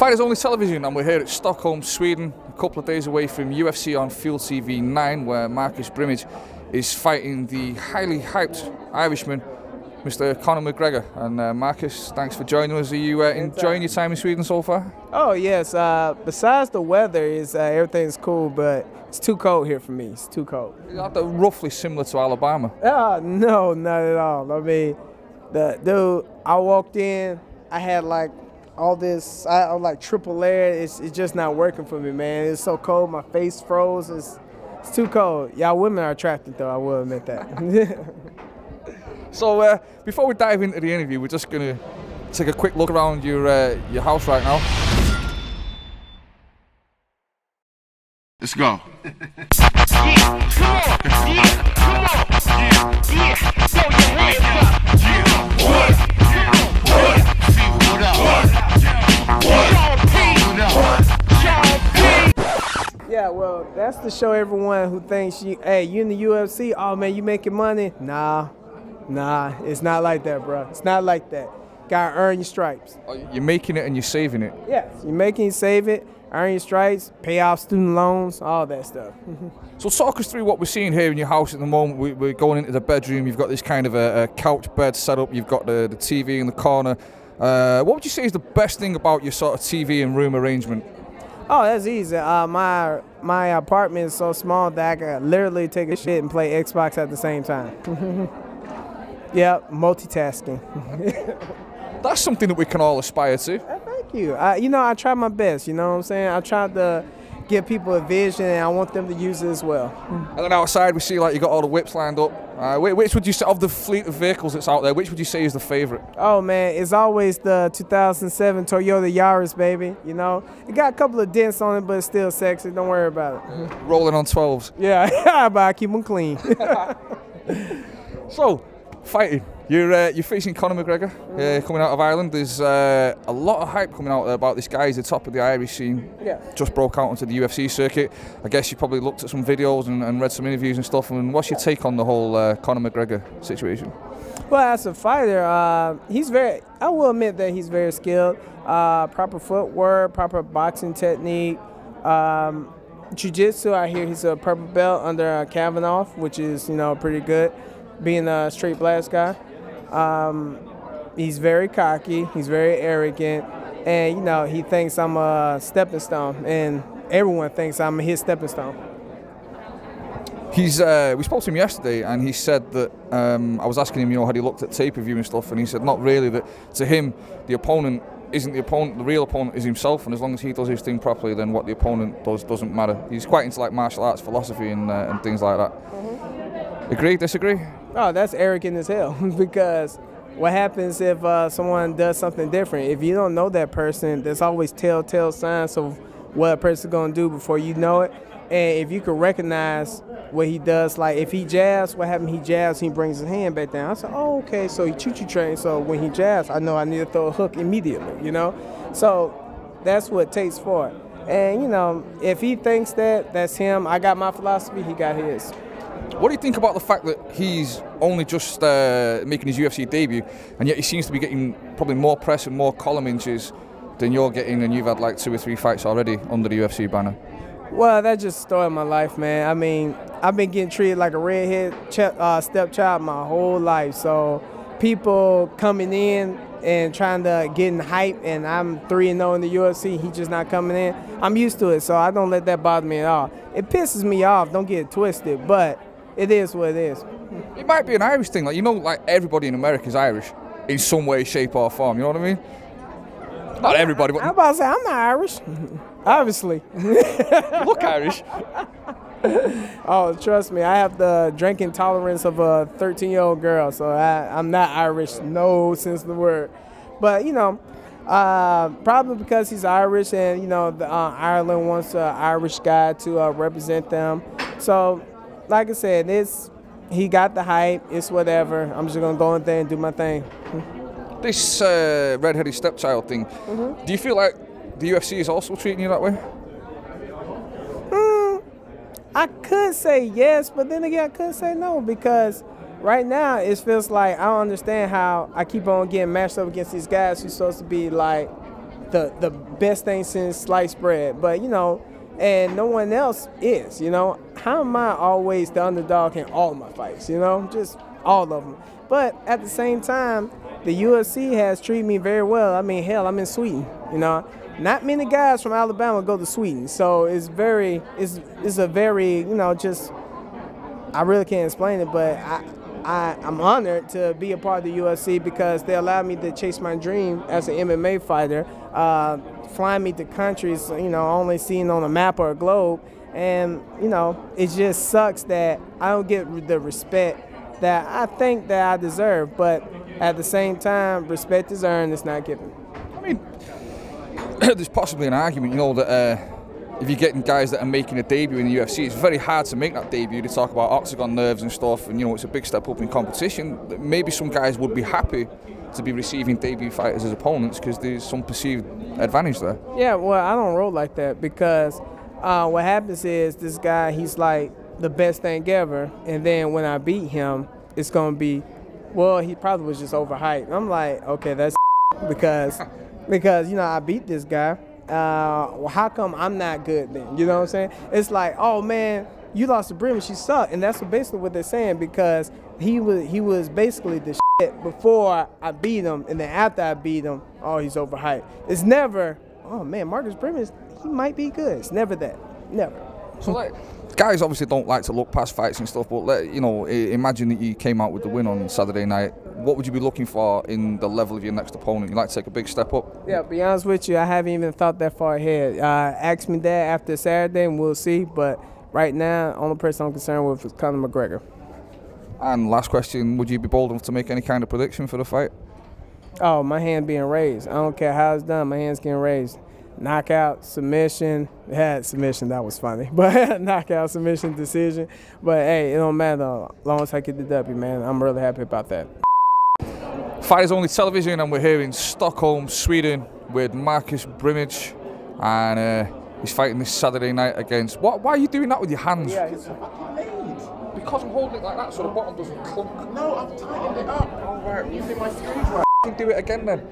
Fighters Only Television, and we're here at Stockholm, Sweden, a couple of days away from UFC on Fuel TV 9, where Marcus Brimage is fighting the highly hyped Irishman, Mr. Conor McGregor. And Marcus, thanks for joining us. Are you enjoying your time in Sweden so far? Oh yes. Besides the weather, everything's cool, but it's too cold here for me. It's too cold. Is that roughly similar to Alabama? No, not at all. I mean, I walked in, I had like all this, I was like triple layer. It's just not working for me, man. It's so cold, my face froze. It's too cold. Y'all women are attractive though, I will admit that. So before we dive into the interview, we're just gonna take a quick look around your house right now. Let's go. Yeah, well, that's to show everyone who thinks you in the UFC, oh man, you making money? Nah, it's not like that, bro. It's not like that. Gotta earn your stripes. You're making it and you're saving it. Yes, you're making it, save it, earn your stripes, pay off student loans, all that stuff. So talk us through what we're seeing here in your house at the moment. We're going into the bedroom. You've got this kind of a couch bed set up. You've got the TV in the corner. What would you say is the best thing about your sort of TV and room arrangement? Oh, that's easy. My apartment is so small that I can literally take a shit and play Xbox at the same time. Yeah, multitasking. That's something that we can all aspire to. Thank you. I try my best, you know what I'm saying? I try to give people a vision, and I want them to use it as well. And then outside we see like you got all the whips lined up. Which would you say, of the fleet of vehicles that's out there, which would you say is the favorite? Oh man, it's always the 2007 Toyota Yaris, baby. You know, it got a couple of dents on it, but it's still sexy. Don't worry about it. Rolling on 12s. Yeah, but I keep them clean. So, fighting. You're facing Conor McGregor coming out of Ireland. There's a lot of hype coming out there about this guy. He's the top of the Irish scene. Yeah. Just broke out onto the UFC circuit. I guess you probably looked at some videos and read some interviews and stuff. And what's your take on the whole Conor McGregor situation? Well, as a fighter, I will admit that he's very skilled. Proper footwork, proper boxing technique. Jiu-jitsu, I hear he's a purple belt under Kavanaugh, which is, pretty good, being a straight blast guy. He's very cocky, he's very arrogant, and he thinks I'm a stepping stone, and everyone thinks I'm his stepping stone. We spoke to him yesterday, and he said that I was asking him, had he looked at tape of you and stuff, and he said not really. That to him, the opponent isn't the opponent. The real opponent is himself, and as long as he does his thing properly, then what the opponent does doesn't matter. He's quite into like martial arts philosophy and things like that. Agree? Disagree? Oh, that's arrogant as hell. Because what happens if someone does something different? If you don't know that person, there's always telltale signs of what a person's gonna do before you know it. And if you can recognize what he does, like if he jabs, what happens? He jabs, he brings his hand back down. I said, oh, okay, so he choo-choo trained. So when he jabs, I know I need to throw a hook immediately. So that's what it takes for it. And if he thinks that's him, I got my philosophy, he got his. What do you think about the fact that he's only just making his UFC debut, and yet he seems to be getting probably more press and more column inches than you're getting, and you've had like 2 or 3 fights already under the UFC banner? Well, that's just the story of my life, man. I mean, I've been getting treated like a redhead stepchild my whole life. So people coming in and trying to get in hype, and I'm 3-0 in the UFC, he just not coming in. I'm used to it, so I don't let that bother me at all. It pisses me off, don't get it twisted, but it is what it is. It might be an Irish thing, like everybody in America is Irish in some way, shape or form, you know what I mean? Not everybody, but... I'm about to say, I'm not Irish, obviously. You look Irish. Oh, trust me, I have the drinking tolerance of a 13-year-old girl, so I'm not Irish, no sense of the word. But, probably because he's Irish, and, Ireland wants an Irish guy to represent them. So, like I said, he got the hype, it's whatever. I'm just going to go in there and do my thing. This red-headed stepchild thing, do you feel like the UFC is also treating you that way? I could say yes, but then again, I could say no, because right now it feels like I don't understand how I keep on getting matched up against these guys who's supposed to be like the best thing since sliced bread. But, you know, and no one else is, you know. How am I always the underdog in all my fights, you know? Just all of them. But at the same time, the UFC has treated me very well. I mean, hell, I'm in Sweden, you know. Not many guys from Alabama go to Sweden. So it's a very, you know, just, I really can't explain it, but I'm honored to be a part of the UFC because they allowed me to chase my dream as an MMA fighter, flying me to countries, you know, only seen on a map or a globe. And, you know, it just sucks that I don't get the respect that I think that I deserve. But at the same time, respect is earned, it's not given. I mean, there's possibly an argument, you know, that if you're getting guys that are making a debut in the UFC, it's very hard to make that debut. They talk about octagon nerves and stuff, and, you know, it's a big step up in competition. Maybe some guys would be happy to be receiving debut fighters as opponents because there's some perceived advantage there. Yeah, well, I don't roll like that because what happens is this guy, he's like the best thing ever, and then when I beat him, it's going to be, well, he probably was just overhyped. I'm like, okay, that's because, you know, I beat this guy. Well, how come I'm not good then? You know what I'm saying? It's like, oh man, you lost to Brimage, you suck, and that's basically what they're saying because he was basically the shit before I beat him, and then after I beat him, oh, he's overhyped. It's never, oh man, Marcus Brimage, he might be good. It's never that, never. So like, guys obviously don't like to look past fights and stuff, but you know, imagine that you came out with the win on Saturday night. What would you be looking for in the level of your next opponent? You like to take a big step up? Yeah, to be honest with you, I haven't even thought that far ahead. Ask me that after Saturday and we'll see, but right now, the only person I'm concerned with is Conor McGregor. And last question, would you be bold enough to make any kind of prediction for the fight? Oh, my hand being raised. I don't care how it's done, my hand's getting raised. Knockout, submission, submission, that was funny, but knockout, submission, decision. But hey, it don't matter, as long as I get the W, man. I'm really happy about that. Fighters Only Television, and we're here in Stockholm, Sweden, with Marcus Brimage, and he's fighting this Saturday night against. Why are you doing that with your hands? Yeah, because I'm holding it like that, so the bottom doesn't clunk. No, I've tightened it up. All right, using my screwdriver. Do it again then.